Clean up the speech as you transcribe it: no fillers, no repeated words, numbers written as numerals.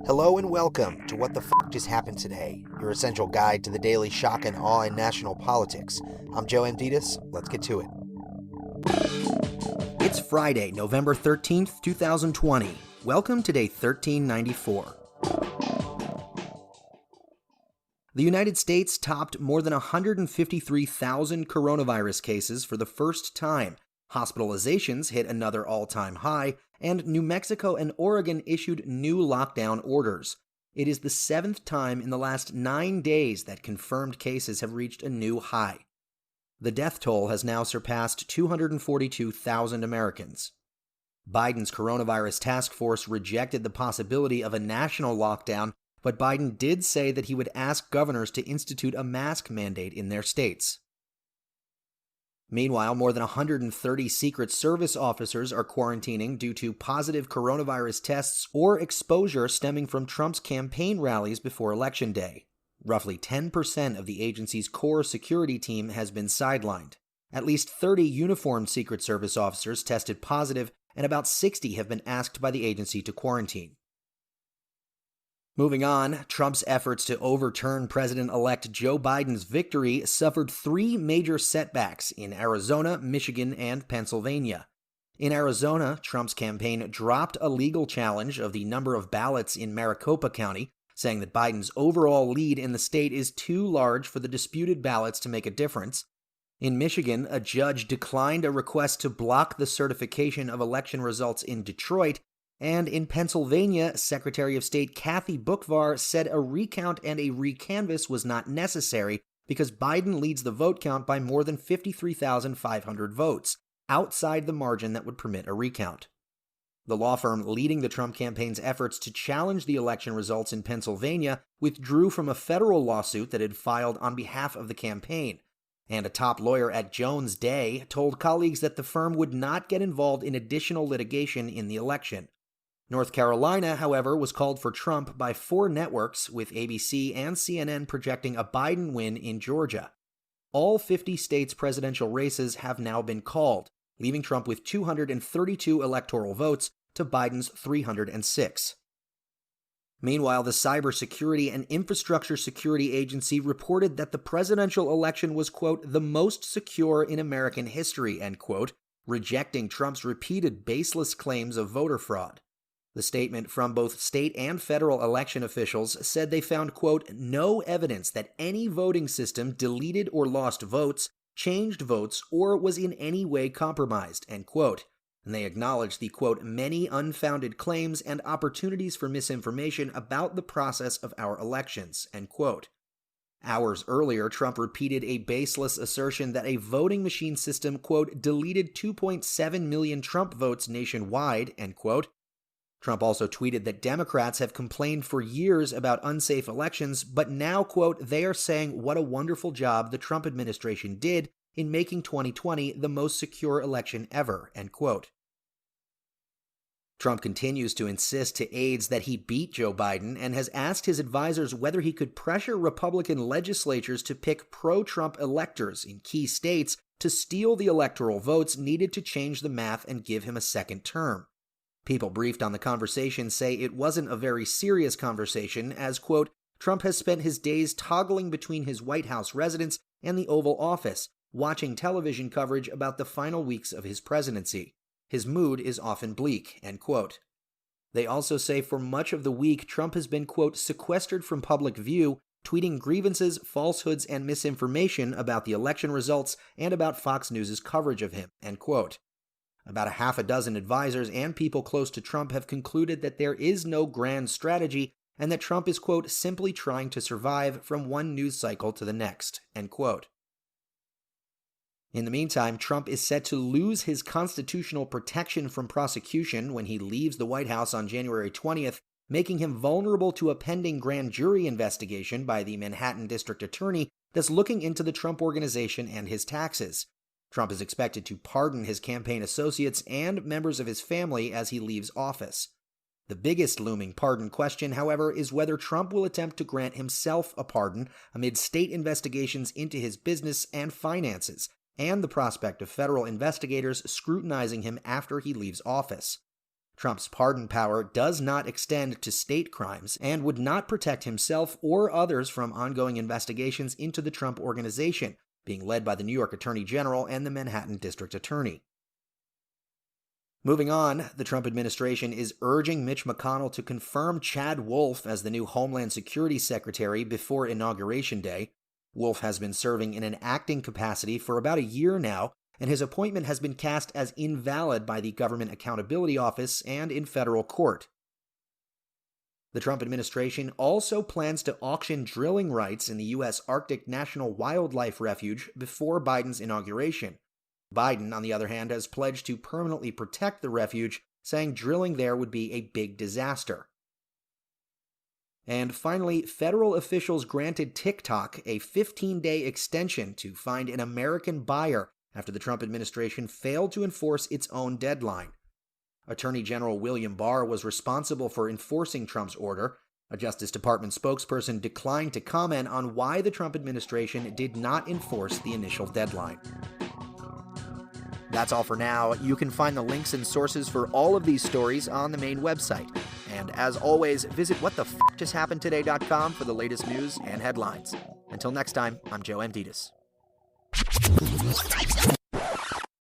Hello and welcome to What the F Just Happened Today, your essential guide to the daily shock and awe in national politics. I'm Joe Amditas. Let's get to it. It's Friday, November 13th, 2020. Welcome to day 1394. The United States topped more than 153,000 coronavirus cases for the first time. Hospitalizations hit another all-time high, and New Mexico and Oregon issued new lockdown orders. It is the seventh time in the last 9 days that confirmed cases have reached a new high. The death toll has now surpassed 242,000 Americans. Biden's coronavirus task force rejected the possibility of a national lockdown, but Biden did say that he would ask governors to institute a mask mandate in their states. Meanwhile, more than 130 Secret Service officers are quarantining due to positive coronavirus tests or exposure stemming from Trump's campaign rallies before Election Day. Roughly 10% of the agency's core security team has been sidelined. At least 30 uniformed Secret Service officers tested positive, and about 60 have been asked by the agency to quarantine. Moving on, Trump's efforts to overturn President-elect Joe Biden's victory suffered three major setbacks in Arizona, Michigan, and Pennsylvania. In Arizona, Trump's campaign dropped a legal challenge of the number of ballots in Maricopa County, saying that Biden's overall lead in the state is too large for the disputed ballots to make a difference. In Michigan, a judge declined a request to block the certification of election results in Detroit. And in Pennsylvania, Secretary of State Kathy Boockvar said a recount and a recanvass was not necessary because Biden leads the vote count by more than 53,500 votes, outside the margin that would permit a recount. The law firm leading the Trump campaign's efforts to challenge the election results in Pennsylvania withdrew from a federal lawsuit that had filed on behalf of the campaign. And a top lawyer at Jones Day told colleagues that the firm would not get involved in additional litigation in the election. North Carolina, however, was called for Trump by four networks, with ABC and CNN projecting a Biden win in Georgia. All 50 states' presidential races have now been called, leaving Trump with 232 electoral votes to Biden's 306. Meanwhile, the Cybersecurity and Infrastructure Security Agency reported that the presidential election was, quote, the most secure in American history, end quote, rejecting Trump's repeated baseless claims of voter fraud. The statement from both state and federal election officials said they found, quote, no evidence that any voting system deleted or lost votes, changed votes, or was in any way compromised, end quote. And they acknowledged the, quote, many unfounded claims and opportunities for misinformation about the process of our elections, end quote. Hours earlier, Trump repeated a baseless assertion that a voting machine system, quote, deleted 2.7 million Trump votes nationwide, end quote. Trump also tweeted that Democrats have complained for years about unsafe elections, but now, quote, they are saying what a wonderful job the Trump administration did in making 2020 the most secure election ever, end quote. Trump continues to insist to aides that he beat Joe Biden and has asked his advisors whether he could pressure Republican legislatures to pick pro-Trump electors in key states to steal the electoral votes needed to change the math and give him a second term. People briefed on the conversation say it wasn't a very serious conversation as, quote, Trump has spent his days toggling between his White House residence and the Oval Office, watching television coverage about the final weeks of his presidency. His mood is often bleak, end quote. They also say for much of the week, Trump has been, quote, sequestered from public view, tweeting grievances, falsehoods, and misinformation about the election results and about Fox News' coverage of him, end quote. About a half a dozen advisors and people close to Trump have concluded that there is no grand strategy and that Trump is, quote, simply trying to survive from one news cycle to the next, end quote. In the meantime, Trump is set to lose his constitutional protection from prosecution when he leaves the White House on January 20th, making him vulnerable to a pending grand jury investigation by the Manhattan District Attorney that's looking into the Trump Organization and his taxes. Trump is expected to pardon his campaign associates and members of his family as he leaves office. The biggest looming pardon question, however, is whether Trump will attempt to grant himself a pardon amid state investigations into his business and finances, and the prospect of federal investigators scrutinizing him after he leaves office. Trump's pardon power does not extend to state crimes and would not protect himself or others from ongoing investigations into the Trump Organization, being led by the New York Attorney General and the Manhattan District Attorney. Moving on, the Trump administration is urging Mitch McConnell to confirm Chad Wolf as the new Homeland Security Secretary before Inauguration Day. Wolf has been serving in an acting capacity for about a year now, and his appointment has been cast as invalid by the Government Accountability Office and in federal court. The Trump administration also plans to auction drilling rights in the U.S. Arctic National Wildlife Refuge before Biden's inauguration. Biden, on the other hand, has pledged to permanently protect the refuge, saying drilling there would be a big disaster. And finally, federal officials granted TikTok a 15-day extension to find an American buyer after the Trump administration failed to enforce its own deadline. Attorney General William Barr was responsible for enforcing Trump's order. A Justice Department spokesperson declined to comment on why the Trump administration did not enforce the initial deadline. That's all for now. You can find the links and sources for all of these stories on the main website. And as always, visit whatthefjusthappenedtoday.com for the latest news and headlines. Until next time, I'm Joe Amditas.